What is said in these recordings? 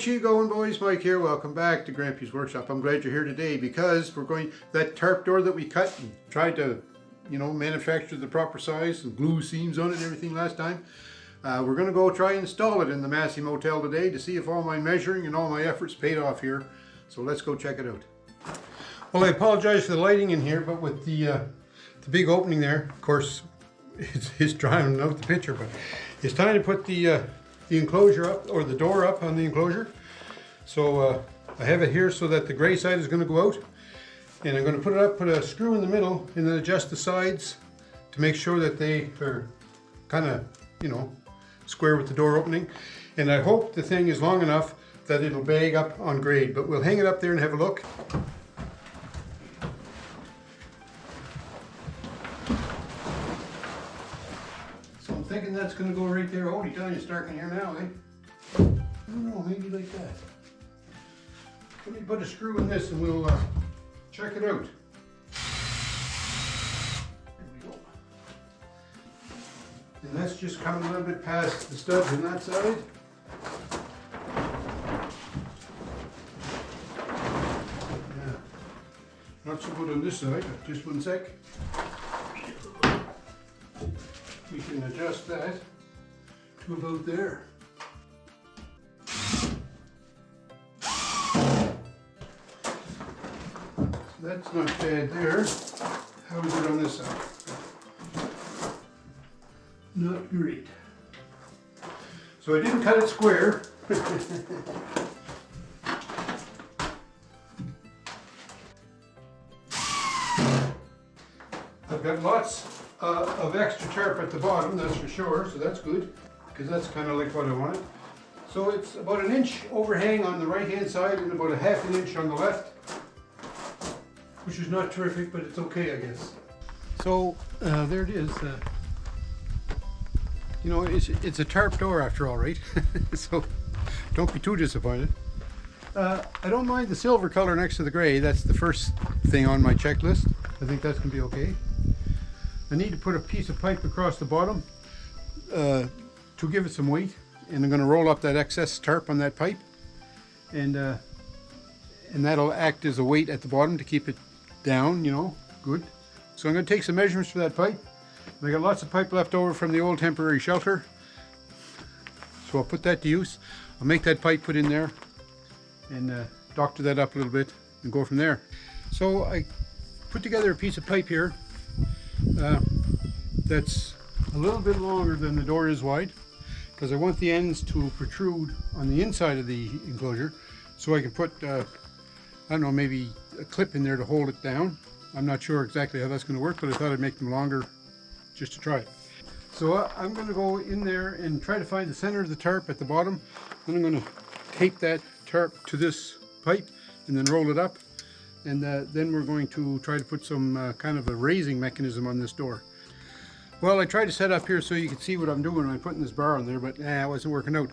How's she going, boys? Mike here. Welcome back to Grampie's Workshop. I'm glad you're here today because we're going, that tarp door that we cut and tried to, manufacture the proper size and glue seams on it and everything last time. We're going to go try and install it in the Massey Motel today to see if all my measuring and all my efforts paid off here. So let's go check it out. Well, I apologize for the lighting in here, but with the big opening there, of course, it's drowning out the picture, but it's time to put the enclosure up, or the door up on the enclosure. So I have it here so that the gray side is going to go out, and I'm going to put it up, put a screw in the middle, and then adjust the sides to make sure that they are kind of, square with the door opening. And I hope the thing is long enough that it'll bag up on grade, but we'll hang it up there and have a look. So I'm thinking that's going to go right there. Holy cow, it's dark in here now, eh? I don't know, maybe like that. Let me put a screw in this and we'll check it out. There we go. And that's just coming a little bit past the studs on that side. Yeah. Not so good on this side, but just one sec. We can adjust that to about there. So that's not bad there. How is it on this side? Not great. So I didn't cut it square. I've got lots of extra tarp at the bottom, that's for sure, so that's good, because that's kind of like what I wanted. So it's about 1 inch overhang on the right hand side and about 1/2 inch on the left, which is not terrific, but it's okay, I guess. So there it is. It's a tarp door after all, right? So don't be too disappointed. I don't mind the silver color next to the gray. That's the first thing on my checklist. I think that's going to be okay. I need to put a piece of pipe across the bottom to give it some weight, and I'm going to roll up that excess tarp on that pipe, and that'll act as a weight at the bottom to keep it down, good. So I'm going to take some measurements for that pipe. I got lots of pipe left over from the old temporary shelter, so I'll put that to use. I'll make that pipe put in there and doctor that up a little bit and go from there. So I put together a piece of pipe here that's a little bit longer than the door is wide, because I want the ends to protrude on the inside of the enclosure, so I can put I don't know, maybe a clip in there to hold it down. I'm not sure exactly how that's going to work, but I thought I'd make them longer just to try it. So I'm going to go in there and try to find the center of the tarp at the bottom. Then I'm going to tape that tarp to this pipe and then roll it up. And then we're going to try to put some kind of a raising mechanism on this door. Well, I tried to set up here so you can see what I'm doing when I'm putting this bar on there, but it wasn't working out.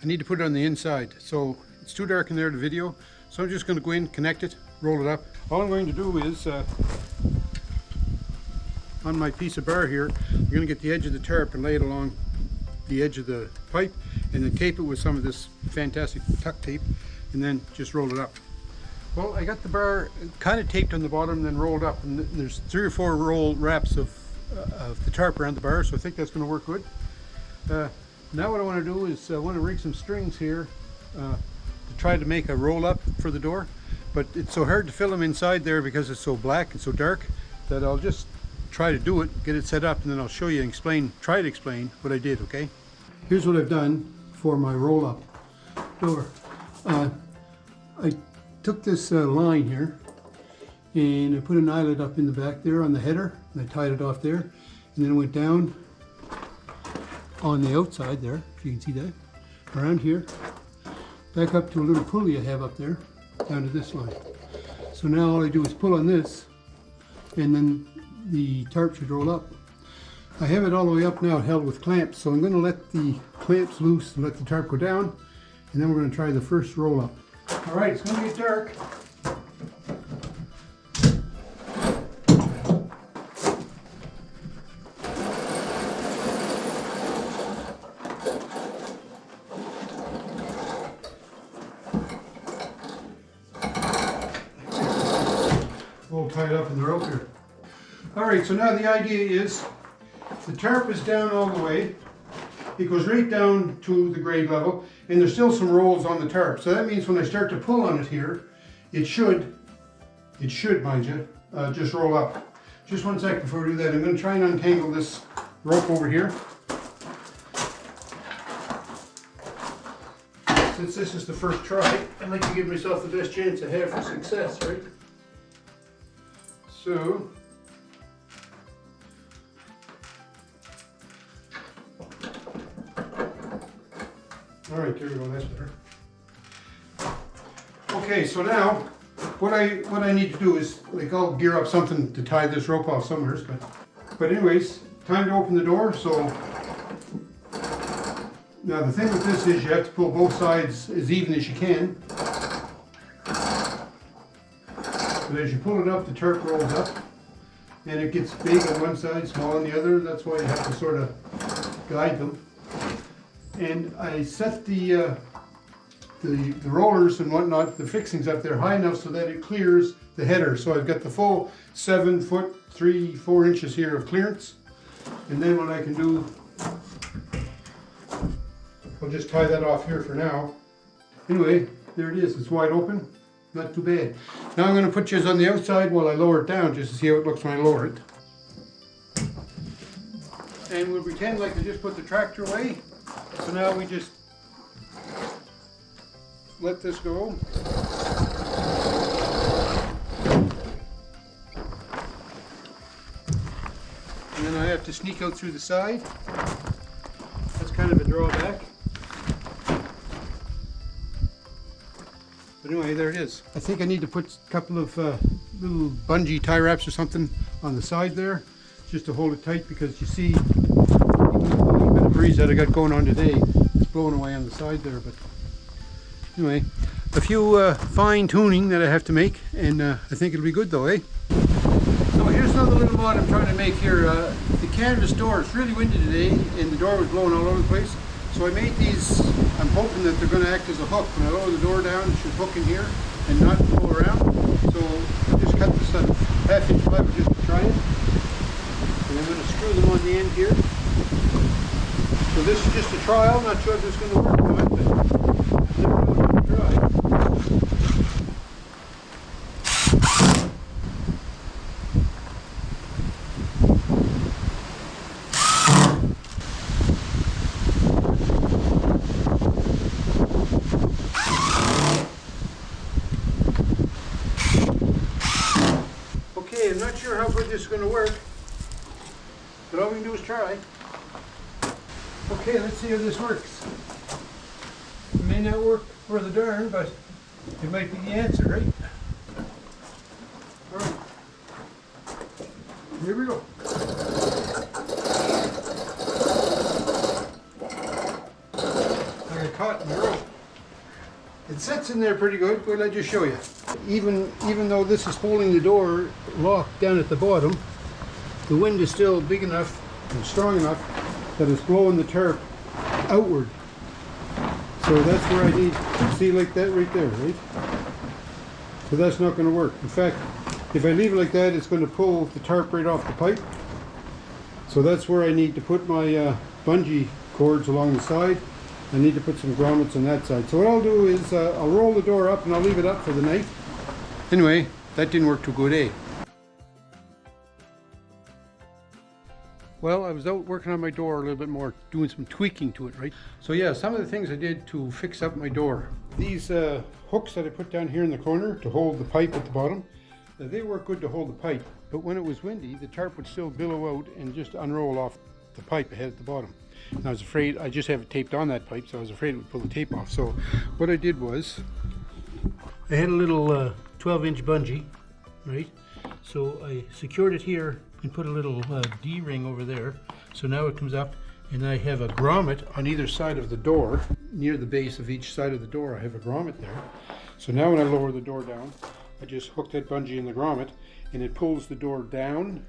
I need to put it on the inside. So it's too dark in there to video. So I'm just going to go in, connect it, roll it up. All I'm going to do is, on my piece of bar here, I'm going to get the edge of the tarp and lay it along the edge of the pipe, and then tape it with some of this fantastic tuck tape, and then just roll it up. Well, I got the bar kind of taped on the bottom and then rolled up, and there's 3 or 4 roll wraps of the tarp around the bar, so I think that's going to work good. Now what I want to do is I want to rig some strings here to try to make a roll up for the door, but it's so hard to fill them inside there because it's so black and so dark that I'll just try to do it, get it set up, and then I'll show you and try to explain what I did, okay? Here's what I've done for my roll up door. I took this line here and I put an eyelet up in the back there on the header, and I tied it off there, and then it went down on the outside there, if you can see that, around here, back up to a little pulley I have up there, down to this line. So now all I do is pull on this, and then the tarp should roll up. I have it all the way up now, held with clamps, so I'm going to let the clamps loose and let the tarp go down, and then we're going to try the first roll up. Alright, it's going to get dark. tied up in the rope here. All right, so now the idea is the tarp is down all the way. It goes right down to the grade level, and there's still some rolls on the tarp. So that means when I start to pull on it here, it should, mind you, just roll up. Just one second before we do that. I'm going to try and untangle this rope over here. Since this is the first try, I'd like to give myself the best chance I have for success, right? So, all right, there we go, that's better. Okay, so now, what I need to do is, like, I'll gear up something to tie this rope off somewhere, but anyways, time to open the door. So, now the thing with this is you have to pull both sides as even as you can. But as you pull it up, the tarp rolls up, and it gets big on one side, small on the other. That's why you have to sort of guide them. And I set the rollers and whatnot, the fixings up there high enough so that it clears the header. So I've got the full 7 foot 3-4 inches here of clearance. And then what I can do, I'll just tie that off here for now. Anyway, there it is. It's wide open. Not too bad. Now I'm going to put yours on the outside while I lower it down just to see how it looks when I lower it. And we'll pretend like I just put the tractor away. So now we just let this go. And then I have to sneak out through the side. That's kind of a drawback. But anyway, there it is. I think I need to put a couple of little bungee tie wraps or something on the side there, just to hold it tight, because you see, even with the little bit of breeze that I got going on today, it's blowing away on the side there. But anyway, a few fine tuning that I have to make, and I think it'll be good though, eh? So here's another little mod I'm trying to make here. The canvas door, it's really windy today, and the door was blowing all over the place. So I made these, I'm hoping that they're going to act as a hook. When I lower the door down, it should hook in here and not blow around. So I just cut this 1/2 inch plywood just to try it. And I'm going to screw them on the end here. So this is just a trial, not sure if it's going to work or not, but never know until you try. I'm not sure how good this is going to work, but all we can do is try. Okay, let's see how this works. It may not work for the darn, but it might be the answer, right? All right, here we go. I got caught in the rope. It sits in there pretty good, but I'll just show you. Even though this is holding the door locked down at the bottom, the wind is still big enough and strong enough that it's blowing the tarp outward. So that's where I need, see, like that right there, right? So that's not going to work. In fact, if I leave it like that, it's going to pull the tarp right off the pipe. So that's where I need to put my bungee cords along the side. I need to put some grommets on that side. So what I'll do is I'll roll the door up and I'll leave it up for the night. Anyway, that didn't work too good, eh? Well, I was out working on my door a little bit more, doing some tweaking to it, right? So yeah, some of the things I did to fix up my door. These hooks that I put down here in the corner to hold the pipe at the bottom, they work good to hold the pipe. But when it was windy, the tarp would still billow out and just unroll off the pipe ahead at the bottom. And I was afraid, I just have it taped on that pipe, so I was afraid it would pull the tape off. So what I did was, I had a little 12-inch bungee, right? So I secured it here and put a little D-ring over there. So now it comes up, and I have a grommet on either side of the door. Near the base of each side of the door, I have a grommet there. So now when I lower the door down, I just hook that bungee in the grommet, and it pulls the door down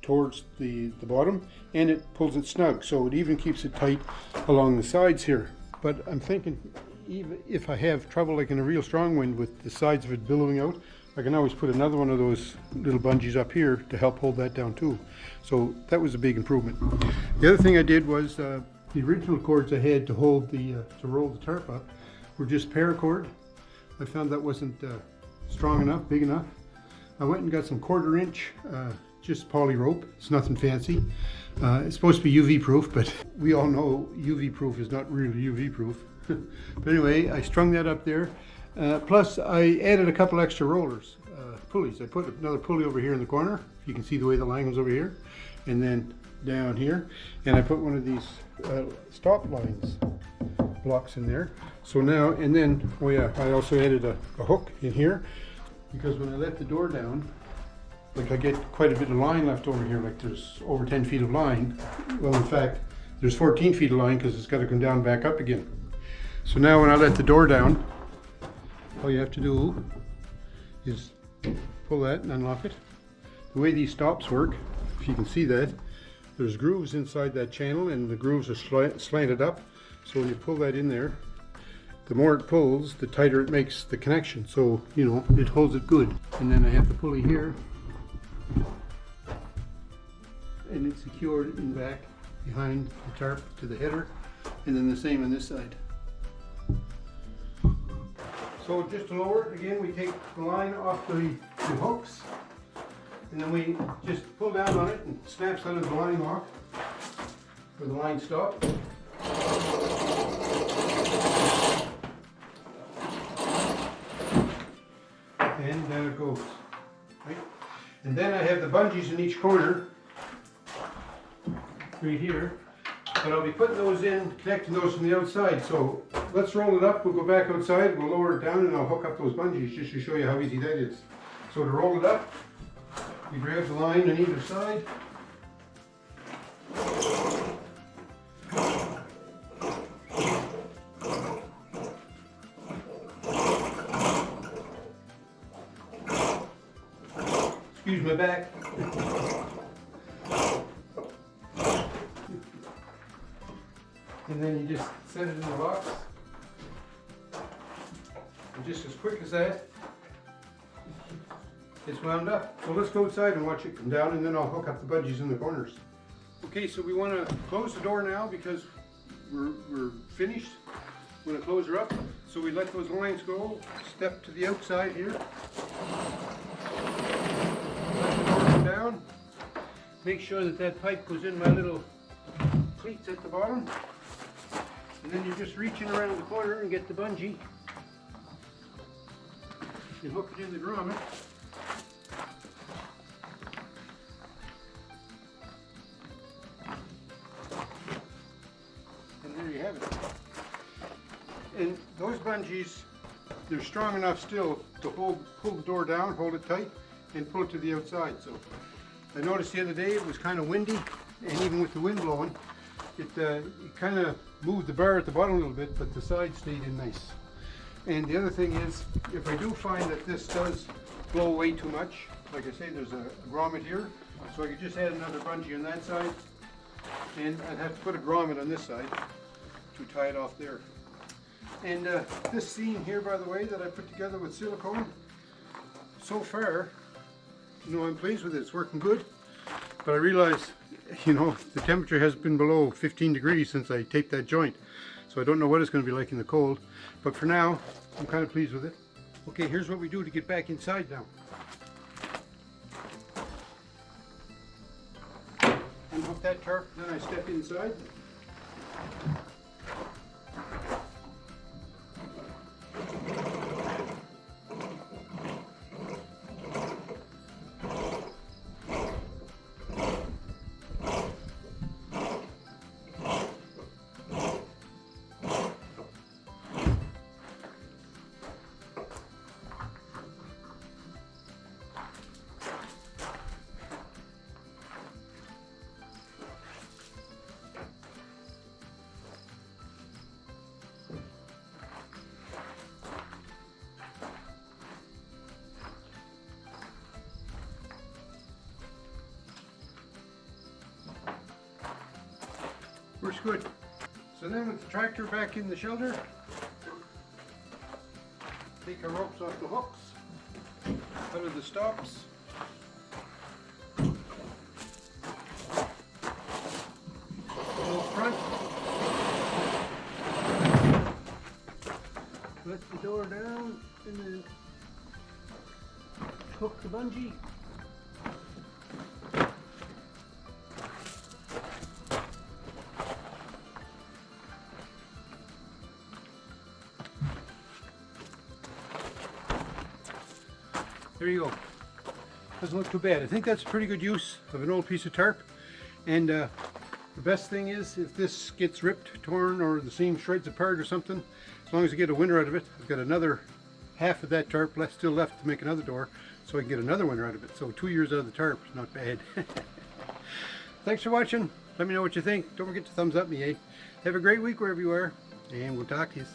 towards the bottom, and it pulls it snug, so it even keeps it tight along the sides here. But I'm thinking, even if I have trouble like in a real strong wind with the sides of it billowing out, I can always put another one of those little bungees up here to help hold that down too. So that was a big improvement. The other thing I did was the original cords I had to hold to roll the tarp up were just paracord. I found that wasn't strong enough, big enough. I went and got some 1/4 inch just poly rope. It's nothing fancy. It's supposed to be UV proof, but we all know UV proof is not really UV proof. But anyway, I strung that up there. Plus I added a couple extra rollers, pulleys. I put another pulley over here in the corner. If you can see the way the line goes over here. And then down here. And I put one of these stop lines blocks in there. So now, and then, oh yeah, I also added a hook in here. Because when I let the door down, like I get quite a bit of line left over here, like there's over 10 feet of line. Well, in fact, there's 14 feet of line because it's got to come down back up again. So now when I let the door down, all you have to do is pull that and unlock it. The way these stops work, if you can see that, there's grooves inside that channel and the grooves are slanted up. So when you pull that in there, the more it pulls, the tighter it makes the connection. So, you know, it holds it good. And then I have the pulley here. And it's secured in back behind the tarp to the header. And then the same on this side. So just to lower it, again, we take the line off the hooks. And then we just pull down on it and it snaps out of the line lock. Or the line stop. And there it goes. Right? And then I have the bungees in each corner, right here. But I'll be putting those in, connecting those from the outside. So let's roll it up, we'll go back outside, we'll lower it down and I'll hook up those bungees just to show you how easy that is. So to roll it up, you grab the line on either side. Excuse my back. And then you just set it in the box. And just as quick as that, it's wound up. So let's go outside and watch it come down and then I'll hook up the bungees in the corners. Okay, so we want to close the door now because we're finished. We're going to close her up. So we let those lines go, step to the outside here. Let the door come down. Make sure that that pipe goes in my little cleats at the bottom. And then you're just reaching around the corner and get the bungee. And hook it in the grommet. And there you have it. And those bungees, they're strong enough still to pull the door down, hold it tight, and pull it to the outside. So I noticed the other day it was kind of windy, and even with the wind blowing, it kind of moved the bar at the bottom a little bit, but the side stayed in nice. And the other thing is, if I do find that this does blow way too much, like I say, there's a grommet here, so I could just add another bungee on that side, and I'd have to put a grommet on this side to tie it off there. And this seam here, by the way, that I put together with silicone, so far, you know, I'm pleased with it. It's working good, but I realize, you know, the temperature has been below 15 degrees since I taped that joint. So I don't know what it's going to be like in the cold, but for now, I'm kind of pleased with it. Okay, here's what we do to get back inside now. Unhook that tarp, then I step inside. Works good. So then with the tractor back in the shelter, take our ropes off the hooks. out of the stops. Go front. Let the door down and then hook the bungee. There you go. Doesn't look too bad. I think that's a pretty good use of an old piece of tarp. And the best thing is, if this gets ripped, torn, or the seam shreds apart or something, as long as I get a window out of it, I've got another half of that tarp still left to make another door, so I can get another window out of it. So 2 years out of the tarp is not bad. Thanks for watching. Let me know what you think. Don't forget to thumbs up me, eh? Have a great week wherever you are, and we'll talk to you.